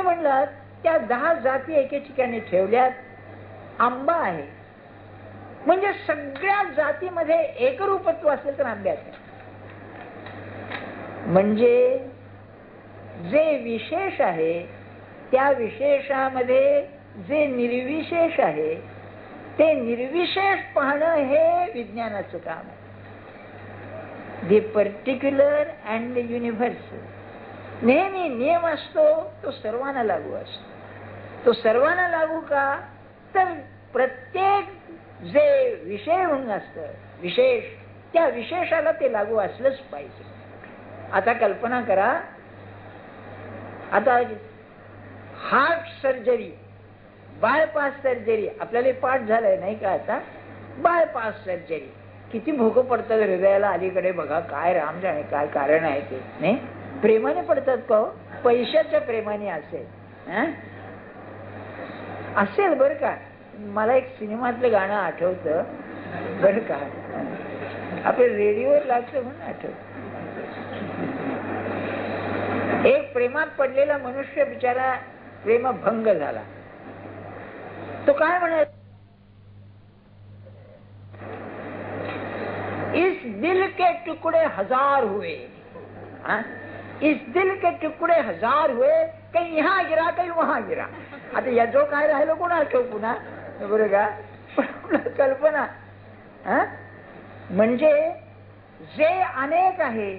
म्हणलं त्या 10 जाती एके ठिकाणी ठेवल्यात. आंबा आहे म्हणजे सगळ्या जातीमध्ये एकरूपत्व असेल तर आंब्याचं. म्हणजे जे विशेष आहे त्या विशेषामध्ये जे निर्विशेष आहे ते निर्विशेष पाहणं हे विज्ञानाचं काम आहे. दी पर्टिक्युलर अँड द युनिव्हर्सल. नेहमी नियम असतो तो सर्वांना लागू असतो. तो सर्वांना लागू का? तर प्रत्येक जे विषय म्हणून असतं विशेष, त्या विशेषाला ते लागू असलंच पाहिजे. आता कल्पना करा, आता हार्ट सर्जरी, बायपास सर्जरी आपल्याला पाठ झालंय नाही का? आता बायपास सर्जरी किती भोकं पडतात हृदयाला अलीकडे. बघा काय राम जाणे काय कारण आहे ते. नाही प्रेमाने पडतात का? पैशाच्या प्रेमाने असेल असेल बरं का. मला एक सिनेमातलं गाणं आठवतं बरं का, आपल्या रेडिओवर लागतं म्हणून आठवत. एक प्रेमात पडलेला मनुष्य बिचारा प्रेमभंग झाला. तो काय म्हणत, इस दिल के टुकड़े हजार हुए, इस दिल के टुकड़े हजार हुए, कहीं यहाँ गिरा कहीं वहां गिरा. आता या जो काय राहिलो कोण आठव पुन्हा बरं का. पण कल्पना म्हणजे जे अनेक आहे,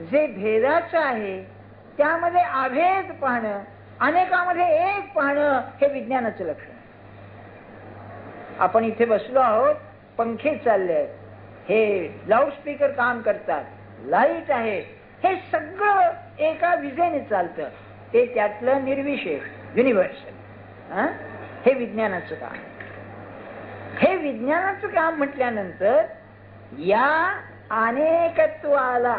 जे भेदाचं आहे त्यामध्ये अभेद पाहणं, अनेकामध्ये एक पाहणं हे विज्ञानाचं लक्षण. आपण इथे बसलो आहोत, पंखे चालले आहेत, हे लाऊडस्पीकर काम करतात, लाईट आहे, हे सगळं एका विजेने चालतं. ते त्यातलं निर्विशेष युनिव्हर्सल हे विज्ञानाचं काम. हे विज्ञानाचं काम म्हटल्यानंतर या अनेकत्वाला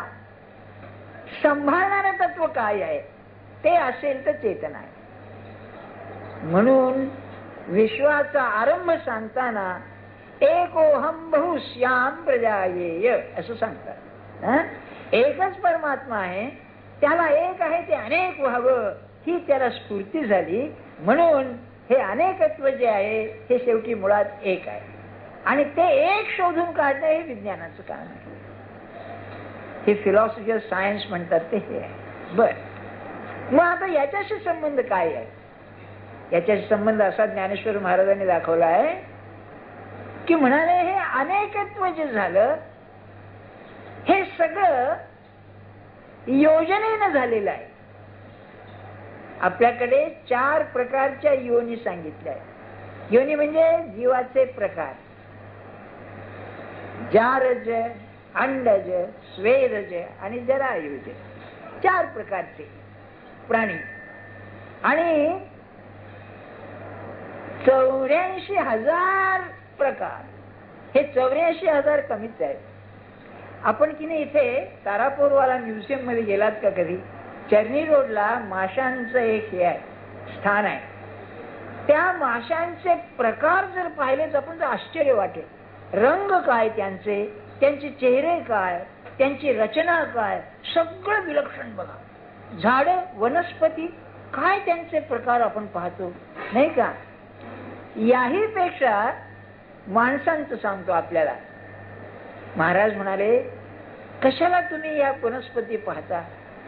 सांभाळणारं तत्व काय आहे ते असेल तर चेतना आहे. म्हणून विश्वाचा आरंभ सांगताना एकोहम बहुश्याम प्रजायेय असं सांगतात. एकच परमात्मा आहे, त्याला एक आहे ते अनेक व्हावं ही त्याला स्फूर्ती झाली. म्हणून हे अनेकत्व जे आहे हे शेवटी मुळात एक आहे आणि ते एक शोधून काढणं हे विज्ञानाचं काम आहे. हे फिलॉसॉफी ऑफ सायन्स म्हणतात ते हे आहे. बर, मग आता याच्याशी संबंध काय आहे? याच्याशी संबंध असा ज्ञानेश्वर महाराजांनी दाखवला आहे की म्हणाले हे अनेकत्व जे झालं हे सगळं योजनेनं झालेलं आहे. आपल्याकडे 4 प्रकारच्या योनी सांगितल्या आहेत. योनी म्हणजे जीवाचे प्रकार. जारज, अंडज, स्वेदज आणि जरायुज, 4 प्रकारचे प्राणी आणि 84,000 प्रकार. हे 84,000 कमीच आहेत. आपण की नाही इथे तारापूरवाला म्युझियम मध्ये गेलात का कधी? चर्नी रोडला माशांचं एक हे आहे, स्थान आहे. त्या माशांचे प्रकार जर पाहिले तर आपण आश्चर्य वाटेल. रंग काय त्यांचे, त्यांचे चेहरे काय, त्यांची रचना काय, सगळं विलक्षण बघा. झाडे, वनस्पती, काय त्यांचे प्रकार आपण पाहतो नाही का. याही पेक्षा माणसांचं सांगतो आपल्याला. महाराज म्हणाले कशाला तुम्ही या वनस्पती पाहता,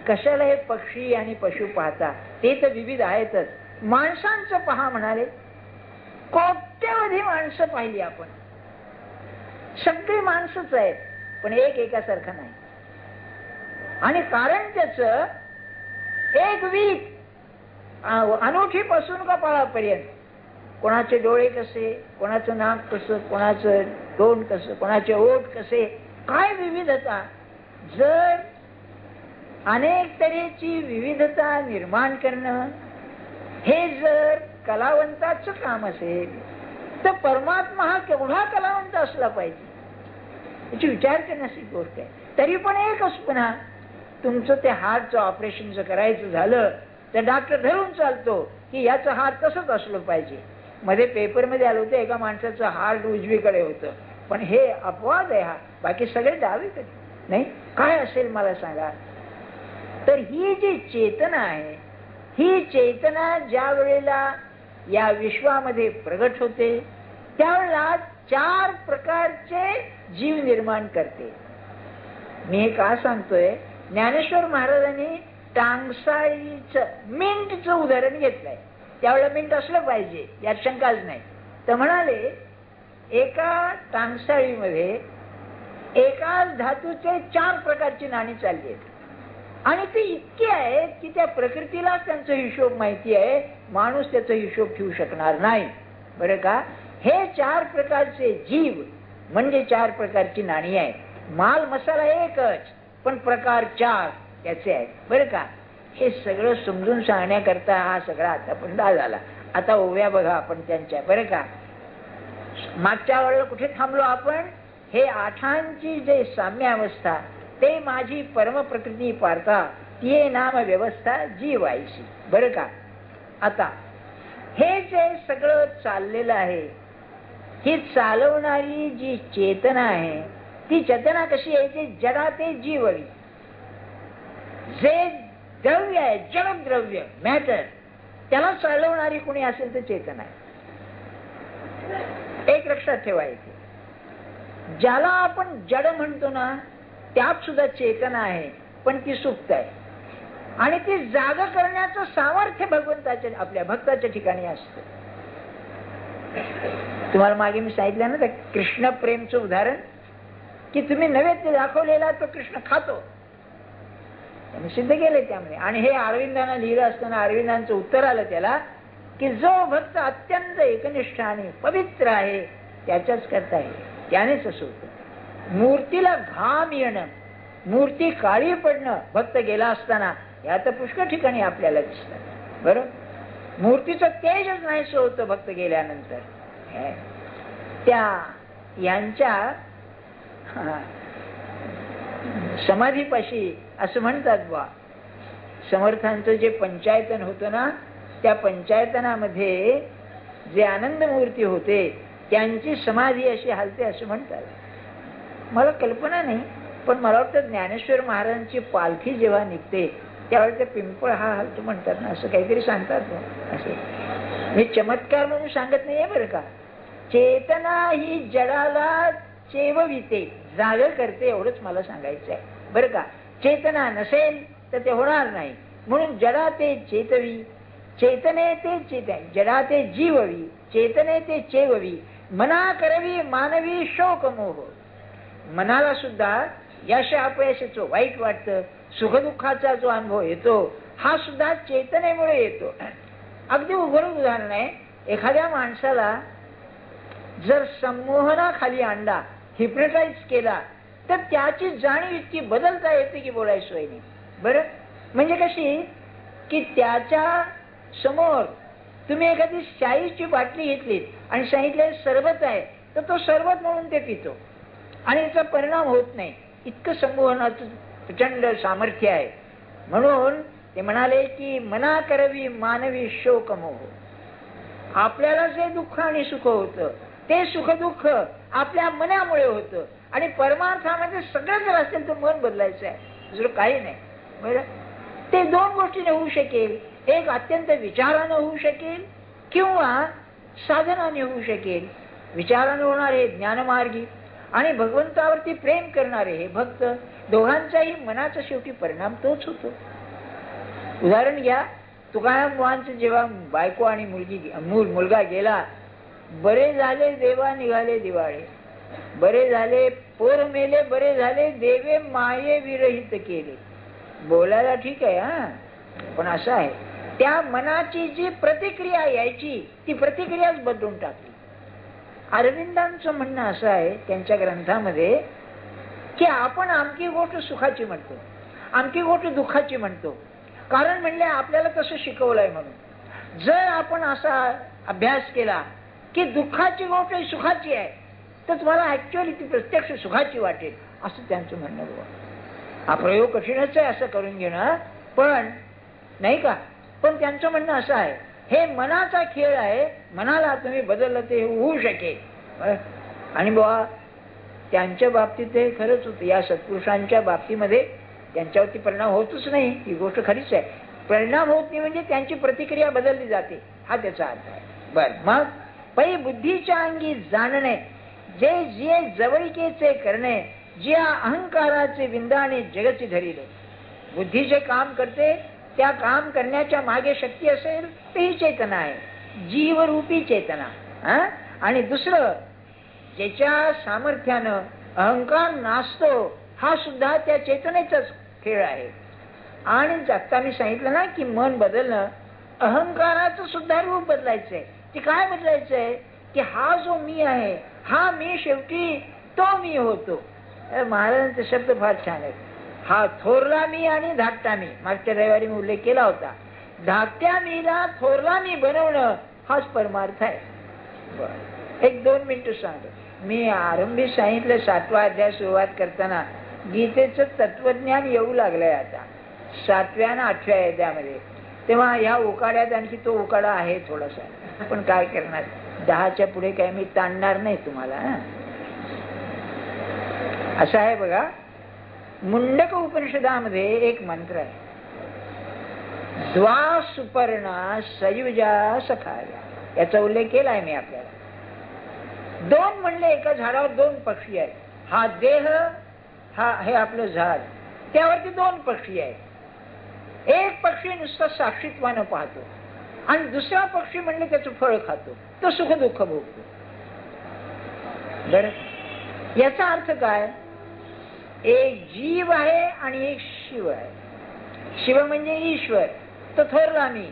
कशाला हे पक्षी आणि पशु पाहता, ते तर विविध आहेतच. माणसांचं पहा म्हणाले. कोट्यवधी माणसं पाहिली आपण, सगळी माणसंच आहेत पण एक एकासारखं नाही. आणि कारण त्याच एक वीक अनोखी पासून कपाळापर्यंत. कोणाचे डोळे कसे, कोणाचं नाक कसं, कोणाचं तोंड कसं, कोणाचे ओठ कसे, काय विविधता. जर अनेक तऱ्हेची विविधता निर्माण करणं हे जर कलावंताचं काम असेल तर परमात्मा हा केवढा कलावंत असला पाहिजे याची विचार करण्याची गोष्ट आहे. तरी पण एकच पुन्हा तुमचं ते हार्टचं ऑपरेशन जर करायचं झालं तर डॉक्टर धरून चालतो की याचं हार्ट तसंच असलं पाहिजे. मध्ये पेपरमध्ये आलं होतं एका माणसाचं हार्ट उजवीकडे होतं, पण हे अपवाद आहे, हा बाकी सगळे डावीकडे. नाही काय असेल मला सांगा. तर ही जी चेतना आहे ही चेतना ज्या वेळेला या विश्वामध्ये प्रगट होते त्यावेळेला 4 प्रकारचे जीव निर्माण करते. मी हे का सांगतोय, ज्ञानेश्वर महाराजांनी टांगसाळीचं मिंटचं उदाहरण घेतलंय. त्यावेळेला मिंट असलं पाहिजे यात शंकाच नाही. तर म्हणाले एका टांगसाळीमध्ये एकाच धातूचे 4 प्रकारची नाणी चालली आहेत आणि ते इतके आहेत की त्या प्रकृतीलाच त्यांचा हिशोब माहिती आहे, माणूस त्याचा हिशोब ठेवू शकणार नाही. बरं का, हे 4 प्रकारचे जीव म्हणजे 4 प्रकारची नाणी आहे. माल मसाला एकच पण प्रकार 4 त्याचे आहेत. बरं का, हे सगळं समजून सांगण्याकरता हा सगळा आता पंडा झाला. आता ओव्या बघा आपण त्यांच्या. बरं का, मागच्या वेळेला कुठे थांबलो आपण, हे आठांची जे साम्य अवस्था ते माझी परम प्रकृती पारता ती नाम व्यवस्था जीवायची. बरं का, आता हे जे सगळं चाललेलं आहे ही चालवणारी जी चेतना आहे ती चेतना कशी आहे, ते जडा ते जीववी जे द्रव्य आहे, जड द्रव्य मॅटर, त्याला चालवणारी कोणी असेल तर चेतना आहे. एक लक्षात ठेवायचे, ज्याला आपण जड म्हणतो ना त्यात सुद्धा चेतना आहे पण ती सुप्त आहे आणि ती जाग करण्याचं सामर्थ्य भगवंताच्या आपल्या भक्ताच्या ठिकाणी असतं. तुम्हाला मागे मी सांगितलं ना त्या कृष्ण प्रेमचं उदाहरण की तुम्ही नैवेद्य दाखवलेला तो कृष्ण खातो, त्यांनी सिद्ध केले त्यामुळे. आणि हे अरविंदांना लिहिलं असताना अरविंदांचं उत्तर आलं त्याला की जो भक्त अत्यंत एकनिष्ठ आणि पवित्र आहे त्याच्याच करता आहे, त्यानेच असं होतं. मूर्तीला घाम येणं, मूर्ती काळी पडणं भक्त गेला असताना या तर पुष्कळ ठिकाणी आपल्याला दिसतात. बरं, मूर्तीचं तेजच नाहीसं होतं भक्त गेल्यानंतर. त्या यांच्या समाधीपाशी असं म्हणतात बा, समर्थांचं जे पंचायतन होतं ना त्या पंचायतनामध्ये जे आनंद मूर्ती होते त्यांची समाधी अशी हालते असं म्हणतात. मला कल्पना नाही पण मला वाटतं ज्ञानेश्वर महाराजांची पालखी जेव्हा निघते त्यावेळेस ते पिंपळ हा हालतो म्हणतात ना, असं काहीतरी सांगतात. असं मी चमत्कार म्हणून सांगत नाहीये बरं का. चेतना ही जडाला चेवविते, जाग करते, एवढंच मला सांगायचं आहे. बरं का, चेतना नसेल तर ते होणार नाही. म्हणून जडा ते चेतवी, चेतने ते चेतन, जडा ते जीववी, चेतने ते चेववी, मना करवी मानवी शोक मोह. मनाला सुद्धा यश अपयशाचं वाईट वाटतं, सुखदुःखाचा जो अनुभव येतो हा सुद्धा चेतनेमुळे येतो. अगदी उघड उदाहरण आहे, एखाद्या माणसाला जर संमोहनाखाली आणला, हिप्नोटाईज केला तर त्याची जाणीव इतकी बदलता येते की बोलायची सोय नाही. बरं, म्हणजे कशी की त्याच्या समोर तुम्ही एखादी शाईची बाटली घेतलीत आणि सांगितलं सरबत आहे तर तो सरबत म्हणून ते पितो आणि याचा परिणाम होत नाही. इतकं संमोहनाचं प्रचंड सामर्थ्य आहे. म्हणून ते म्हणाले की मना करवी मानवी शोक मोह. आपल्याला जे दुःख आणि सुख होतं ते सुख दुःख आपल्या मनामुळे होतं आणि परमार्थामध्ये सगळं जर असेल तर मन बदलायचं आहे, दुसरं काही नाही. बरं, ते 2 गोष्टीने होऊ शकेल. एक अत्यंत विचारानं होऊ शकेल किंवा साधनाने होऊ शकेल. विचारानं होणारे ज्ञानमार्गी आणि भगवंतावरती प्रेम करणारे हे भक्त, दोघांचाही मनाचा शेवटी परिणाम तोच होतो. उदाहरण घ्या, तुकाराम बुवांचं जेव्हा बायको आणि मुलगा गेला, बरे झाले देवा निघाले दिवाळे, बरे झाले पोर मेले, बरे झाले देवे माये विरहित केले. बोलायला ठीक आहे हा, पण असं आहे त्या मनाची जी प्रतिक्रिया यायची ती प्रतिक्रियाच बदलून टाकली. अरविंदांचं म्हणणं असं आहे त्यांच्या ग्रंथामध्ये की आपण आमकी गोष्ट सुखाची म्हणतो, आमकी गोष्ट दुःखाची म्हणतो, कारण म्हणले आपल्याला तसं शिकवलंय म्हणून. जर आपण असा अभ्यास केला की दुःखाची गोष्ट ही सुखाची आहे तर तुम्हाला ऍक्च्युअली ती प्रत्यक्ष सुखाची वाटेल, असं त्यांचं म्हणणं बघा. हा प्रयोग कठीणच आहे असं करून घेणं, पण नाही का, पण त्यांचं म्हणणं असं आहे हे मनाचा खेळ आहे, मनाला तुम्ही बदललं ते होऊ शकेल. आणि बुवा त्यांच्या बाबतीत ते खरंच होतं. या सत्पुरुषांच्या बाबतीमध्ये त्यांच्यावरती परिणाम होतच नाही, ही गोष्ट खरीच आहे. परिणाम होत नाही म्हणजे त्यांची प्रतिक्रिया बदलली जाते, हा त्याचा अर्थ आहे. बर, मग पै बुद्धीच्या अंगी जाणणे, जे जे जवळिकेचे करणे, जे अहंकाराचे विंदाणे जगची धरिले. बुद्धीचे काम करते, त्या काम करण्याच्या मागे शक्ती असेल तर ही चेतना आहे, जीवरूपी चेतना. आणि दुसरं, ज्याच्या सामर्थ्यानं अहंकार नाचतो, हा सुद्धा त्या चेतनेचाच खेळ आहे. आणि आता मी सांगितलं ना की मन बदलणं, अहंकाराचं सुद्धा रूप बदलायचंय. ते काय बदलायचंय की हा जो मी आहे, हा मी शेवटी तो मी होतो. महाराजांचे शब्द फार छान आहेत. हा थोरला मी आणि धाकटा मी, मागच्या रविवारी मी उल्लेख केला होता. धाकट्या मीला थोरला मी बनवणं हाच परमार्थ आहे. बर, 1-2 मिनिटं सांगतो. मी आरंभी सांगितलं 7वा अध्याय सुरुवात करताना गीतेचं तत्वज्ञान येऊ लागलंय आता 7व्या आणि 8व्या अध्यायामध्ये. तेव्हा ह्या उकाड्यात आणखी तो उकाडा आहे थोडासा, पण काय करणार, 10च्या पुढे काय मी ताणणार नाही तुम्हाला. असं आहे बघा, मुंडक उपनिषदामध्ये एक मंत्र आहे, द्वा सुपर्णा सयुजा सखाया. याचा उल्लेख केलाय मी आपल्याला. 2 म्हणले, एका झाडावर 2 पक्षी आहेत. हा देह, हा हे आपलं झाड, त्यावरती 2 पक्षी आहेत. एक पक्षी नुसतं साक्षीत्वानं पाहतो आणि दुसरा पक्षी म्हणले त्याचं फळ खातो, तो सुख दुःख भोगतो. बर, याचा अर्थ काय, एक जीव आहे आणि एक शिव आहे. शिव म्हणजे ईश्वर, तो थोरला मी,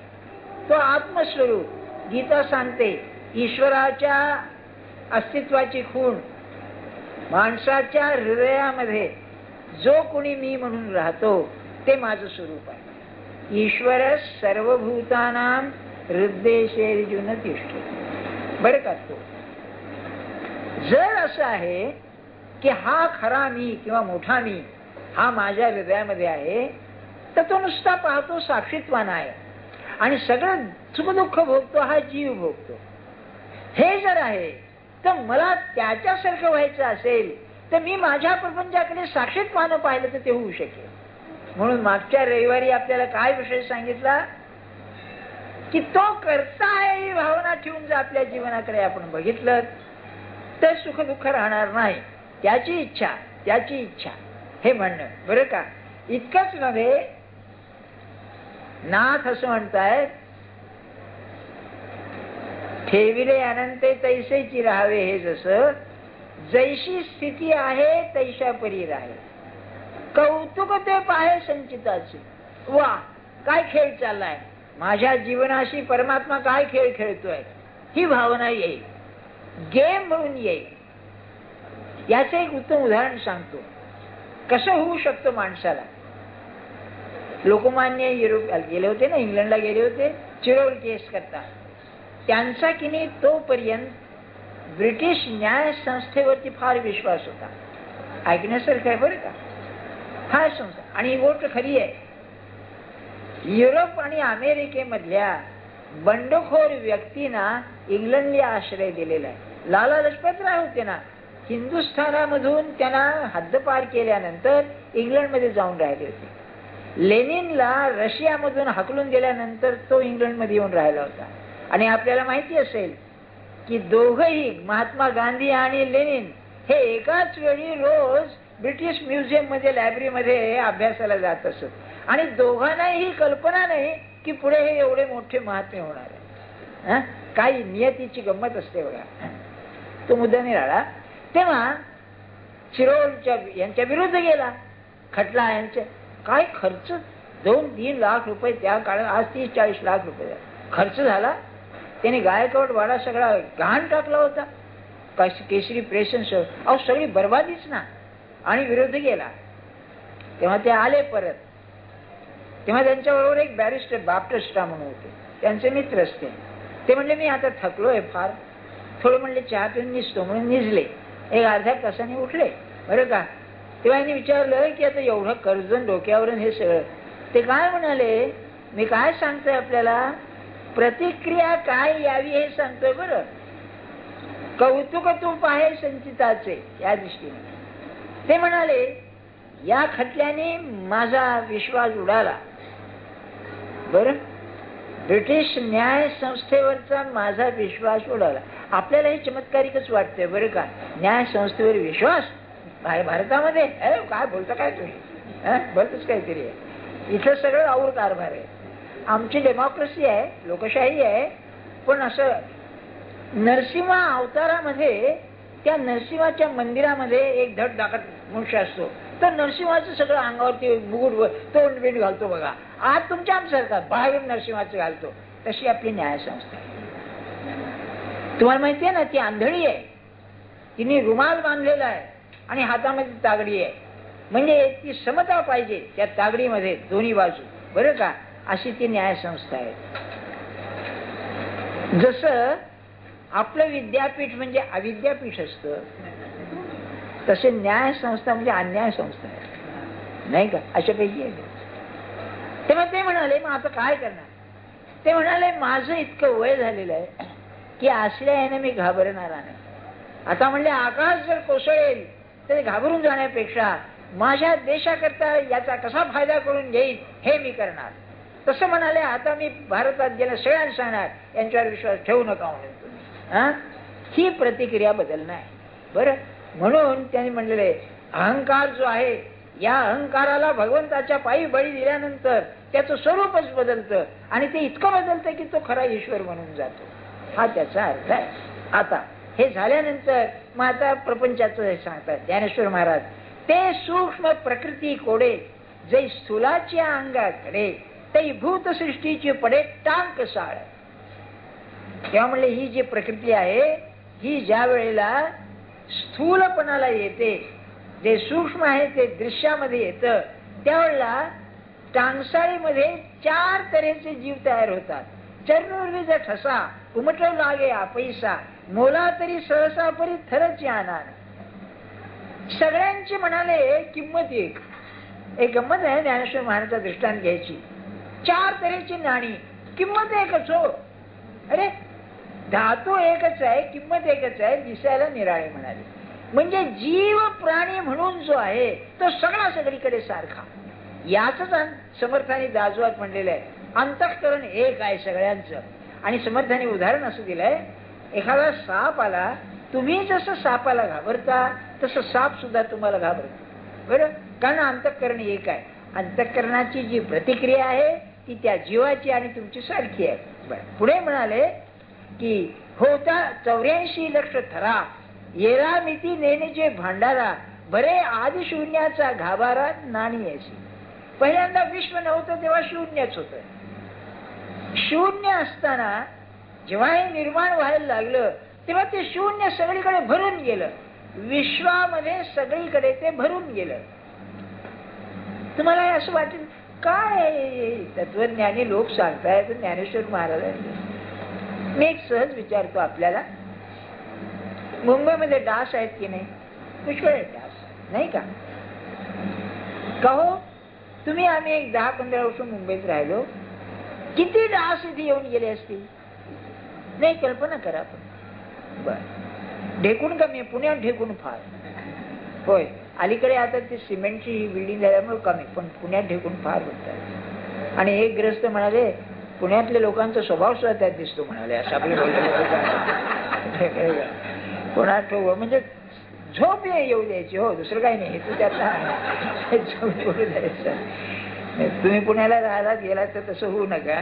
तो आत्मस्वरूप. गीता सांगते ईश्वराच्या अस्तित्वाची खूण माणसाच्या हृदयामध्ये जो कोणी मी म्हणून राहतो ते माझं स्वरूप आहे. ईश्वर सर्वभूतानां हृदयेषु तिष्ठति. बरं का, तो जर असं आहे की हा खरा मी किंवा मोठा मी हा माझ्या हृदयामध्ये आहे, तर तो नुसता पाहतो साक्षीत्वान आहे आणि सगळं सुख दुःख भोगतो, हा जीव भोगतो. हे जर आहे तर मला त्याच्यासारखं व्हायचं असेल तर मी माझ्या प्रपंचाकडे साक्षीत्वानं पाहिलं तर ते होऊ शकेल. म्हणून मागच्या रविवारी आपल्याला काय विषय सांगितला की तो करता आहे ही भावना ठेवून जर आपल्या जीवनाकडे आपण बघितलं तर सुख दुःख राहणार नाही. त्याची इच्छा हे म्हणणं. बरं का, इतकंच नव्हे, नाथ असं म्हणतायत, ठेविले अनंते तैसेची राहावे, हे जसं जैशी स्थिती आहे तैशा परी राहे. कौतुक ते पाहे संचिताचे. वा, काय खेळ चाललाय माझ्या जीवनाशी, परमात्मा काय खेळ खेळतोय, ही भावना येईल, गेम म्हणून येईल. याचं एक उत्तम उदाहरण सांगतो, कसं होऊ शकतं माणसाला. लोकमान्य युरोप गेले होते ना, इंग्लंडला गेले होते चिरोल केस करता. त्यांचा की नाही तोपर्यंत ब्रिटिश न्याय संस्थेवरती फार विश्वास होता. ऐकण्यासारखं आहे बरं का, फार संस्था. आणि ही गोष्ट खरी आहे. युरोप आणि अमेरिकेमधल्या बंडखोर व्यक्तींना इंग्लंडला आश्रय दिलेला आहे. लाला लजपतराय होते ना, हिंदुस्थानामधून त्यांना हद्दपार केल्यानंतर इंग्लंडमध्ये जाऊन राहिले होते. लेनिनला रशियामधून हाकलून दिल्यानंतर तो इंग्लंडमध्ये येऊन राहिला होता. आणि आपल्याला माहिती असेल की दोघंही, महात्मा गांधी आणि लेनिन, हे एकाच वेळी रोज ब्रिटिश म्युझियम मध्ये, लायब्ररीमध्ये अभ्यासाला जात असत. आणि दोघांनाही ही कल्पना नाही की पुढे हे एवढे मोठे महात्मे होणार आहे. काही नियतीची गंमत असते बघा. तो मुद्दा नाही राहिला. तेव्हा चिरोलच्या यांच्या विरुद्ध गेला खटला. यांचे काय खर्च, 2-3 लाख रुपये त्या काळात, आज 30-40 लाख रुपये खर्च झाला. त्याने गायकवाड वाडा सगळा घाण टाकला होता, केसरी प्रेसन सगळी बर्बादीच ना. आणि विरोध गेला. तेव्हा ते आले परत. तेव्हा त्यांच्याबरोबर एक बॅरिस्टर बाप्टिस्टा म्हणून होते, त्यांचे मित्र असते. ते म्हणले मी आता थकलोय फार, थोडं म्हणले चहा पिऊन निसतो, म्हणून निजले. एक अर्ध्या तासाने उठले. बरं का, तेव्हा यांनी विचारलं की आता एवढं कर्जन डोक्यावरून हे सगळं. ते काय म्हणाले, मी काय सांगतोय आपल्याला, प्रतिक्रिया काय यावी हे सांगतोय. बरं, कौतुक तू पाहे संचिताचे, या दृष्टीने ते म्हणाले या खटल्याने माझा विश्वास उडाला. बरं, ब्रिटिश न्याय संस्थेवरचा माझा विश्वास उडाला. आपल्याला हे चमत्कारिकच वाटतंय बरं का, न्याय संस्थेवर विश्वास भारतामध्ये. काय बोलतो काय तुम्ही, बोलतोच काहीतरी आहे. इथं सगळं आऊर कारभार आहे. आमची डेमोक्रेसी आहे, लोकशाही आहे, पण असं नरसिंह अवतारामध्ये त्या नरसिंहाच्या मंदिरामध्ये एक धड दाखत मनुष्य असतो, तर नरसिंहाचं सगळं अंगावरती मुकुट तोंड बिंड घालतो बघा. आज तुमच्या आमच्यासारखा बाहेरून नरसिंहाचं घालतो. तशी आपली न्यायसंस्था आहे. तुम्हाला माहिती आहे ना, ती आंधळी आहे, तिने रुमाल बांधलेला आहे आणि हातामध्ये तागडी आहे. म्हणजे ती समता पाहिजे त्या तागडीमध्ये दोन्ही बाजू, बरं का, अशी ती न्यायसंस्था आहे. जसं आपलं विद्यापीठ म्हणजे अविद्यापीठ असतं, तसे न्यायसंस्था म्हणजे अन्याय संस्था आहे, नाही का, अशापैकी आहे. तेव्हा ते म्हणाले मग आता काय करणार. ते म्हणाले माझं इतकं वय झालेलं आहे की असल्या याने मी घाबरणार नाही. आता म्हणले आकाश जर कोसळेल तर घाबरून जाण्यापेक्षा माझ्या देशाकरता याचा कसा फायदा करून घेईल हे मी करणार. तसं म्हणाले आता मी भारतात गेल्या सगळ्यांना सांगणार यांच्यावर विश्वास ठेवू नका म्हणून तुम्ही. ही प्रतिक्रिया बदलणं आहे. बरं, म्हणून त्यांनी म्हणलेले अहंकार जो आहे, या अहंकाराला भगवंताच्या पायी बळी दिल्यानंतर त्याचं स्वरूपच बदलतं आणि ते इतकं बदलतं की तो खरा ईश्वर म्हणून जातो. हा त्याचा अर्थ आहे. आता हे झाल्यानंतर मग आता प्रपंचाचं हे सांगतात ज्ञानेश्वर महाराज. ते सूक्ष्म प्रकृती कोडे जै स्थूलाच्या अंगाकडे तै भूत सृष्टीची पडे टांक साळ. तेव्हा म्हणले ही जी प्रकृती आहे ही ज्या वेळेला स्थूलपणाला येते, जे सूक्ष्म आहे ते दृश्यामध्ये येतं, त्यावेळेला टांगसाळीमध्ये 4 तऱ्हेचे जीव तयार होतात. चरणोर्वीचा ठसा उमटव लागे आपैसा मोला तरी सहसा परी थरच आणणार. सगळ्यांची म्हणाले किंमत एक. एक गंमत आहे ज्ञानेश्वर महाराजांचा दृष्टांत घ्यायची. 4 तऱ्हेची नाणी, किंमत एकच हो. अरे धातू एकच आहे, किंमत एकच आहे, दिसायला निराळे म्हणाले. म्हणजे जीव प्राणी म्हणून जो आहे तो सगळा सगळीकडे सारखा. याच समर्थाने दाजवात म्हणलेलं आहे अंतःकरण एक आहे सगळ्यांचं. आणि समर्थाने उदाहरण असं दिलंय, एखादा साप आला, तुम्ही जसं सापाला घाबरता तसं साप सुद्धा तुम्हाला घाबरतो. बरं, कारण अंतःकरण एक आहे. अंतःकरणाची जी प्रतिक्रिया आहे ती त्या जीवाची आणि तुमची सारखी आहे. बरं, पुढे म्हणाले की होता 84 लक्ष थरा येरा मिती नेण्याचे भांडारा बरे आदिशून्याचा घाबारा नाणी यायची. पहिल्यांदा विश्व नव्हतं तेव्हा शून्यच होत. शून्य असताना जेव्हा हे निर्माण व्हायला लागलं तेव्हा ते शून्य सगळीकडे भरून गेलं. विश्वामध्ये सगळीकडे ते भरून गेलं. तुम्हाला असं वाटेल काय तत्वज्ञानी लोक सांगतायत ज्ञानेश्वर महाराजांनी. मी एक सहज विचारतो आपल्याला, मुंबईमध्ये डास आहेत की नाही? पुष्कळ आहेत डास, नाही का? कहो तुम्ही आम्ही एक 10-15 वर्ष मुंबईत राहिलो, किती डास इथे येऊन गेले असतील नाही, कल्पना करा. पण बर, ढेकून कमी, पुण्यात ढेकून फार. होय, अलीकडे आता ती सिमेंटची बिल्डिंग झाल्यामुळे कमी, पण पुण्यात ढेकून फार होतात. आणि एक ग्रस्त म्हणाले पुण्यातल्या लोकांचा स्वभाव सुद्धा त्यात दिसतो म्हणाले. असं आपले कोणा ठेव म्हणजे झोप येऊ द्यायची हो, दुसरं काही नाही. हेतू त्यातला झोप येऊ द्यायचं. तुम्ही पुण्याला राहायला गेला तर तसं होऊ नका.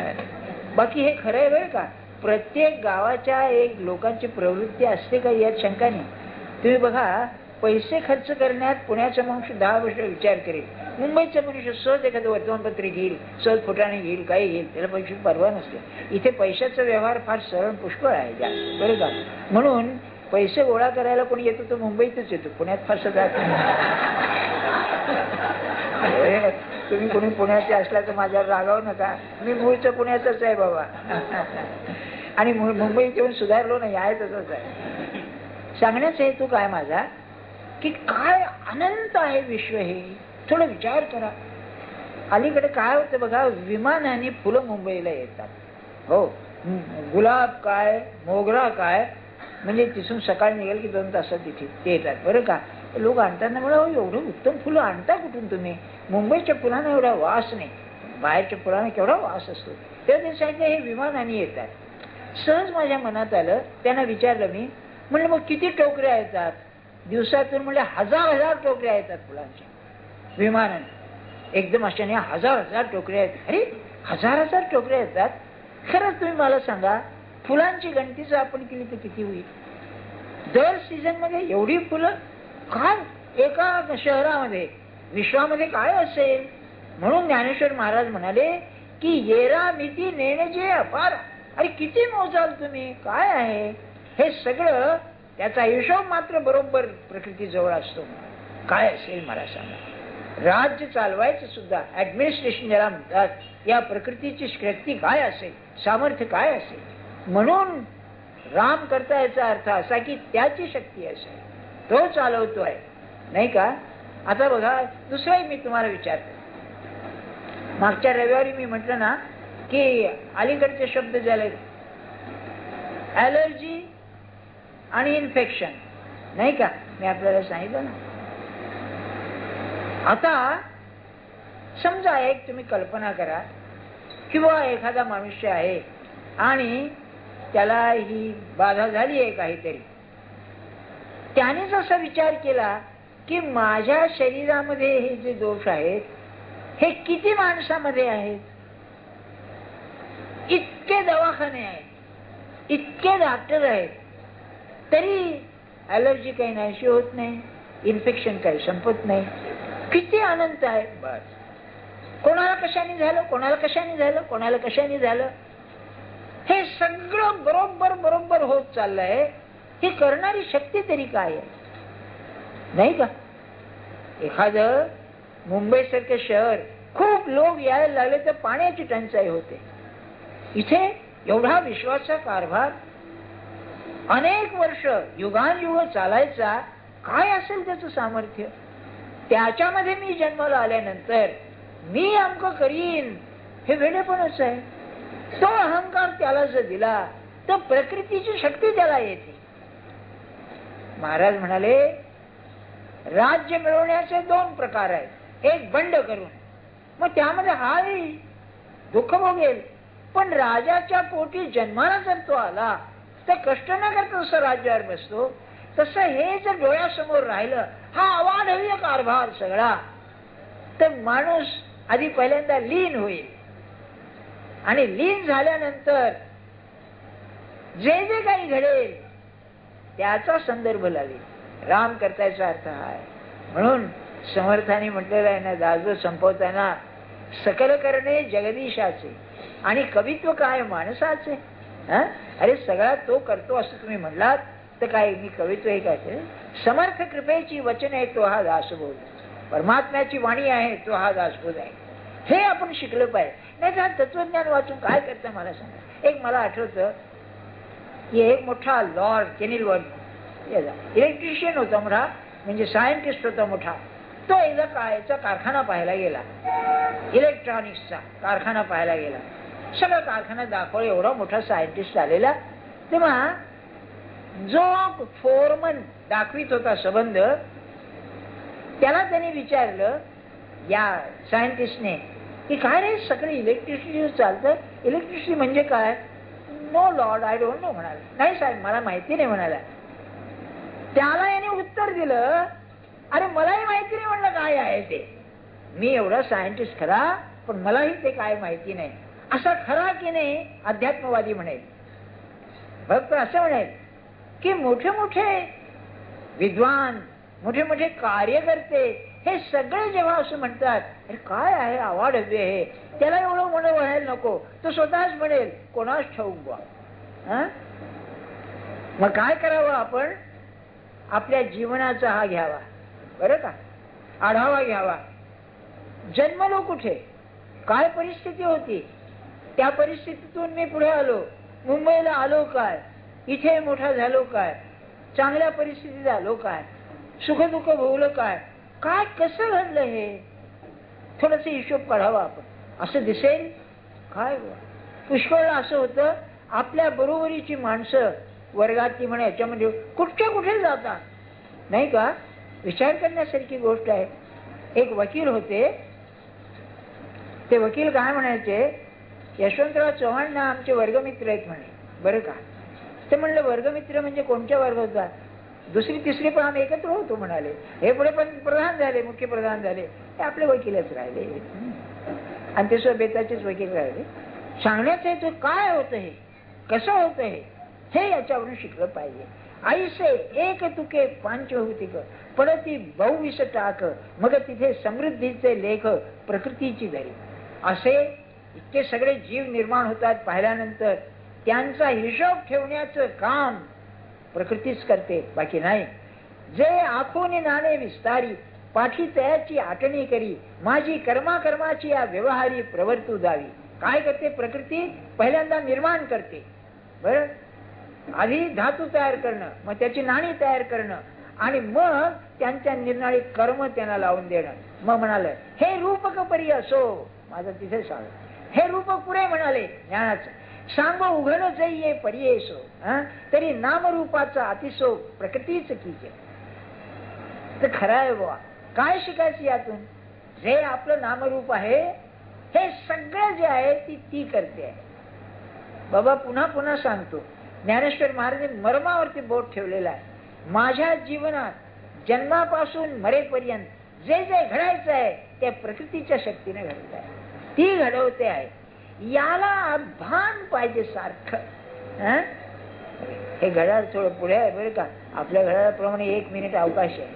बाकी हे खरं आहे बरं का, प्रत्येक गावाच्या एक लोकांची प्रवृत्ती असते का यात शंका नाही. तुम्ही बघा, पैसे खर्च करण्यात पुण्याचा मनुष्य 10 वर्ष विचार करेल. मुंबईचा मनुष्य सहज एखादं वर्तमानपत्र घेईल, सहज फुटाणे घेईल, काही घेईल, त्याला पैशाची परवा नसते. इथे पैशाचा व्यवहार फार सरळ पुष्कळ आहे जास्त, बरं का. म्हणून पैसे गोळा करायला कोणी येतो तो मुंबईतच येतो, पुण्यात फार जात नाही. तुम्ही कोणी पुण्याचे असला तर माझ्यावर रागावू नका, मी मूळचं पुण्याचंच आहे बाबा. आणि मुंबईत येऊन सुधारलो नाही, आहे तसंच आहे. सांगण्याचा हेतू काय माझा की काय अनंत आहे विश्व हे. थोडं विचार करा. अलीकडे काय होतं बघा, विमानाने फुलं मुंबईला येतात. हो, गुलाब काय, मोगरा काय, म्हणजे तिथून सकाळी निघेल की 2 तासात तिथे ते येतात, बरं का. लोक आणताना म्हणा एवढं उत्तम फुलं आणता कुठून तुम्ही? मुंबईच्या फुलांना एवढा वास नाही. बाहेरच्या फुलांना केवढा वास असतो. ते सांगितलं हे विमानाने येतात. सहज माझ्या मनात आलं, त्यांना विचारलं मी, म्हणलं मग किती टोकऱ्या येतात दिवसातून? म्हणले 1000 टोकऱ्या येतात फुलांच्या विमानाने. एकदम अशाने 1000 टोकऱ्या आहेत. अरे 1000 टोकऱ्या येतात? खरंच तुम्ही मला सांगा, फुलांची गणती जर आपण केली तर किती होईल? दर सीझन मध्ये एवढी फुलं? काय एका शहरामध्ये, विश्वामध्ये काय असेल? म्हणून ज्ञानेश्वर महाराज म्हणाले की येरा मिती नेणजे अपार. अरे किती मोजाल तुम्ही? काय आहे हे सगळं? त्याचा हिशोब मात्र बरोबर प्रकृती जवळ असतो. काय असेल मला सांगा? राज्य चालवायचं सुद्धा ऍडमिनिस्ट्रेशन ज्याला म्हणतात, या प्रकृतीची शक्ती काय असेल, सामर्थ्य काय असेल? म्हणून राम करता याचा अर्थ असा की त्याची शक्ती असेल, तो चालवतोय, नाही का? आता बघा, दुसराही मी तुम्हाला विचारतो. मागच्या रविवारी मी म्हटलं ना की अलीकडचे शब्द झाले ॲलर्जी आणि इन्फेक्शन, नाही का? मी आपल्याला सांगितलं ना. आता समजा एक तुम्ही कल्पना करा, किंवा एखादा मनुष्य आहे आणि त्याला ही बाधा झाली आहे काहीतरी. त्यानेच असा विचार केला की माझ्या शरीरामध्ये हे जे दोष आहेत हे किती माणसामध्ये आहेत? इतके दवाखाने आहेत, इतके डॉक्टर आहेत, तरी ॲलर्जी काही नाहीशी होत नाही, इन्फेक्शन काही संपत नाही. किती अनंत आहे. बस कोणाला कशाने झालं, कोणाला कशाने झालं, कोणाला कशाने झालं, हे सगळं बरोबर बरोबर होत चाललंय. ही करणारी शक्ती तरी काय आहे, नाही का? एखादं मुंबई सारखं शहर, खूप लोक यायला लागले तर पाण्याची टंचाई होते. इथे एवढा विश्वाचा कारभार अनेक वर्ष युगानयुग चालायचा. काय असेल त्याचं सामर्थ्य? त्याच्यामध्ये मी जन्माला आल्यानंतर मी अमकं करीन हे वेडेपणच आहे. तो अहंकार त्याला जर दिला तर प्रकृतीची शक्ती त्याला येते. महाराज म्हणाले राज्य मिळवण्याचे 2 प्रकार आहेत. एक बंड करून, मग त्यामध्ये हाही दुःख भोगेल, पण राजाच्या पोटी जन्माला जर तो आला तर कष्ट न करता जसं राज्यावर बसतो तसं हे जर डोळ्यासमोर राहिलं, हा अवाढव्य कारभार सगळा, तर माणूस आधी पहिल्यांदा लीन होईल. आणि लीन झाल्यानंतर जे जे काही घडेल त्याचा संदर्भ लागेल. राम करतायचा अर्थ हा आहे. म्हणून समर्थाने म्हटलेलं आहे ना, दाजो संपवताना, सकल करणे जगदीशाचे आणि कवित्व काय माणसाचे. अरे सगळा तो करतो असं तुम्ही म्हणलात तर काय मी कवित्व हे काय? समर्थ कृपेची वचन आहे तो हा दासबोध, परमात्म्याची वाणी आहे तो हा दासबोध आहे. हे आपण शिकलं पाहिजे. नाही तर तत्वज्ञान वाचून काय करतं मला सांगा. एक मला आठवतं की एक मोठा लॉर्ड केनिल वर्ड इलेक्ट्रिशियन होता मोठा, म्हणजे सायंटिस्ट होता मोठा. तो एकदा कायचा कारखाना पाहायला गेला, इलेक्ट्रॉनिक्सचा कारखाना पाहायला गेला. सगळं कारखाना दाखवलं. एवढा मोठा सायंटिस्ट आलेला. तेव्हा जो फोरमन दाखवित होता संबंध, त्याला त्यांनी विचारलं या सायंटिस्टने की काय रे सगळं इलेक्ट्रिसिटी चालतं, इलेक्ट्रिसिटी म्हणजे काय? No lord I don't know म्हणाला. नाही साहेब मला माहिती नाही म्हणाला. त्याला याने उत्तर दिलं, अरे मलाही माहिती नाही म्हणलं काय आहे ते. मी एवढा सायंटिस्ट खरा, पण मलाही ते काय माहिती नाही. असा खरा की नाही अध्यात्मवादी म्हणेल. भक्त असं म्हणेल की मोठे मोठे विद्वान, मोठे मोठे कार्यकर्ते हे सगळे जेव्हा असं म्हणतात, अरे काय आहे अवाढव्य हे, त्याला एवढं म्हणायला नको, तो स्वतःच म्हणेल कोणाच ठाऊक बुवा. मग काय करावं आपण? आपल्या जीवनाचा हा घ्यावा, बरं का, आढावा घ्यावा. जन्मलो कुठे, काय परिस्थिती होती, त्या परिस्थितीतून मी पुढे आलो, मुंबईला आलो काय, इथे मोठा झालो काय, चांगल्या परिस्थितीत आलो काय, सुखदुःख भोगलं काय, काय कसं घडलं हे थोडस हिशोब काढावा आपण. असं दिसेल काय पुष्कळ असं होतं. आपल्या बरोबरीची माणसं वर्गातली म्हणा याच्यामध्ये कुठच्या कुठे जातात, नाही का? विचार करण्यासारखी गोष्ट आहे. एक वकील होते, ते वकील काय म्हणायचे, यशवंतराव चव्हाण ना आमचे वर्गमित्र आहेत म्हणे. बरं का? ते म्हणलं वर्गमित्र म्हणजे कोणत्या वर्ग होता? दुसरी तिसरी पण आम्ही एकत्र होतो म्हणाले. हे पुढे पण प्रधान झाले, मुख्य प्रधान झाले, हे आपले वकीलच राहिले आणि ते बेताचेच वकील राहिले. सांगण्याचं हेतू काय होतं, हे कसं होतं, हे याच्यावरून शिकलं पाहिजे. आईसे एक तुके पांचभौतिक पडती बहुविष टाक, मग तिथे समृद्धीचे लेख प्रकृतीची धरी. असे इतके सगळे जीव निर्माण होतात पाहिल्यानंतर त्यांचा हिशोब ठेवण्याचं काम प्रकृतीच करते, बाकी नाही. जे आखून नाणे विस्तारी पाठी तयाची आटणी करी, माझी कर्माची या व्यवहारी प्रवर्तू जावी. काय करते प्रकृती? पहिल्यांदा निर्माण करते. बर, आधी धातू तयार करणं, मग त्याची नाणी तयार करणं आणि मग त्यांच्या निर्णाळी कर्म त्यांना लावून देणं. मग म्हणाले हे रूपक परी असो, माझं तिथे सांग, हे रूपक पुरे म्हणाले ज्ञानाचं. सांग उघड जाईये परियेसो, तरी नामरूपाचा अतिसो प्रकृतीच कीजे. तर खरं आहे बुवा, काय शिकायचं यातून? जे आपलं नामरूप आहे हे सगळं जे आहे ती करते आहे. बाबा पुन्हा पुन्हा सांगतो, ज्ञानेश्वर महाराजांनी मर्मावरती बोट ठेवलेला आहे. माझ्या जीवनात जन्मापासून मरेपर्यंत जे जे घडायचं आहे ते प्रकृतीच्या शक्तीने घडत आहे, ती घडवते आहे. याला भान पाहिजे सारखं. हे घड्याळ थोडं पुढे आहे बरं का, आपल्या घड्याळाप्रमाणे 1 मिनिट अवकाश आहे.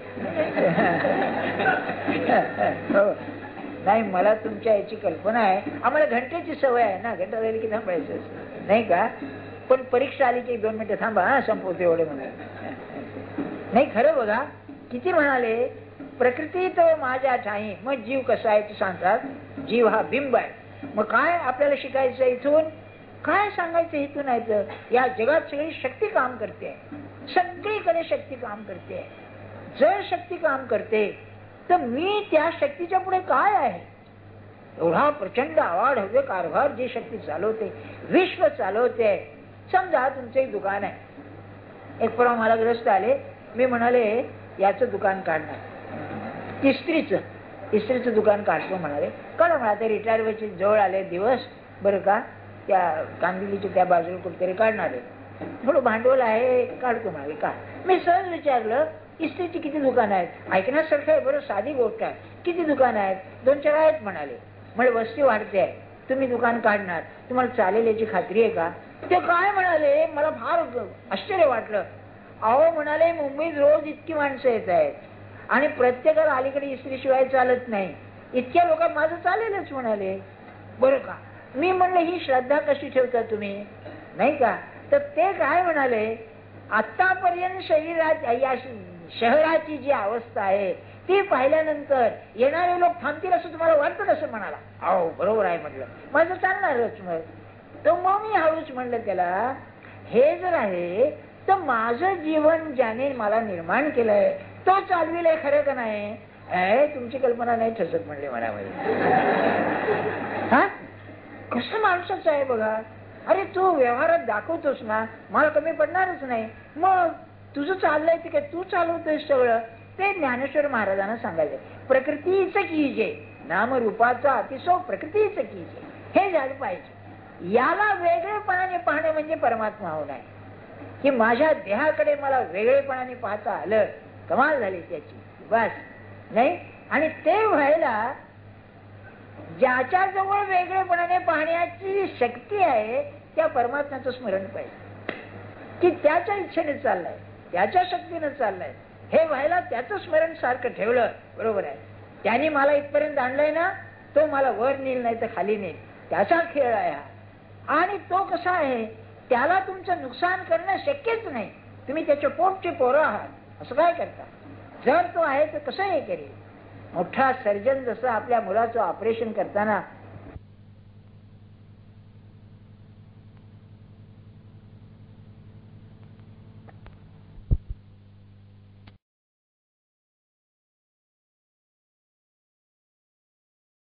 नाही, मला तुमच्या याची कल्पना आहे. आम्हाला घंटेची सवय आहे ना, घंटा झाली की थांबायचं नाही का. पण परीक्षा आली की 2 मिनिटं थांबा, संपवते एवढे म्हणा. नाही, खरं बघा किती म्हणाले, प्रकृती तो माझ्या ठाई. मग जीव कसा आहे ते सांगतात. जीव हा बिंब आहे. मग काय आपल्याला शिकायचं इथून? काय सांगायचं इथून? आहे या जगात सगळी शक्ती काम करते, सगळीकडे शक्ती काम करते. जर शक्ती काम करते तर मी त्या शक्तीच्या पुढे काय आहे? एवढा प्रचंड आवाढ हवे कारभार जी शक्ती चालवते, विश्व चालवते. समजा तुमचं एक दुकान आहे. एक परवा मला ग्रस्त आले, मी म्हणाले याचं दुकान काढणार, इस्त्रीचं दुकान काढतो म्हणाले. कळलं मला ते रिटायर व्हायचे जवळ आले दिवस बरं का. त्या कांदिवलीच्या त्या बाजूला कुठेतरी काढणार आहे, थोडं भांडवल आहे, काढतो म्हणाले. का? मी सहज विचारलं इस्त्रीची किती दुकान आहेत? ऐकण्यासारखं आहे बरं, साधी गोष्ट आहे. किती दुकान आहेत? 2-4 आहेत म्हणाले. म्हणजे वस्ती वाढते आहे, तुम्ही दुकान काढणार, तुम्हाला चालेल याची खात्री आहे का? ते काय म्हणाले, मला फार आश्चर्य वाटलं. अहो म्हणाले मुंबईत रोज इतकी माणसं येत आहेत आणि प्रत्येकाला अलीकडे इस्त्रीशिवाय चालत नाही. इतक्या लोकात माझं चालेलच म्हणाले. बरं का? मी म्हणलं ही श्रद्धा कशी ठेवता तुम्ही, नाही का? तर ते काय म्हणाले, आतापर्यंत शहराची जी अवस्था आहे ती पाहिल्यानंतर येणारे लोक थांबतील असं तुम्हाला वाटतं कसं? म्हणाला. अहो बरोबर आहे म्हटलं, माझं चालणारच. मग तर मग मी हळूच म्हणलं त्याला, हे जर आहे तर माझं जीवन ज्याने मला निर्माण केलंय तो चालविलंय, खरं का नाही? तुमची कल्पना नाही ठसत म्हणले मला. हा कसं माणसाचं आहे बघा. अरे तू व्यवहारात दाखवतोस ना, मला कमी पडणारच नाही. मग तुझं चाललंय ते काय तू चालवतोस सगळं, ते ज्ञानेश्वर महाराजांना सांगायचं. प्रकृतीच कीजे, नामरूपाचा अतिशय प्रकृतीच कीजे, हे झालं पाहिजे. याला वेगळेपणाने पाहणे म्हणजे परमात्मा होणार. की माझ्या देहाकडे मला वेगळेपणाने पाहता आलं, कमाल झाली त्याची, बस. नाही, आणि ते व्हायला ज्याच्या जवळ वेगळेपणाने पाहण्याची शक्ती आहे त्या परमात्म्याचं स्मरण पाहिजे. की त्याच्या इच्छेने चाललाय, त्याच्या शक्तीने चाललाय, हे व्हायला त्याचं स्मरण सारखं ठेवलं. बरोबर आहे, त्याने मला इथपर्यंत आणलंय ना, तो मला वर नेईल नाही तर खाली नेईल, त्याचा खेळ आहे हा. आणि तो कसा आहे, त्याला तुमचं नुकसान करणं शक्यच नाही. तुम्ही त्याच्या पोटचे पोरं आहात, असं काय करता? जर तो आहे तर कसं हे करेल? मोठा सर्जन जसं आपल्या मुलाचं ऑपरेशन करताना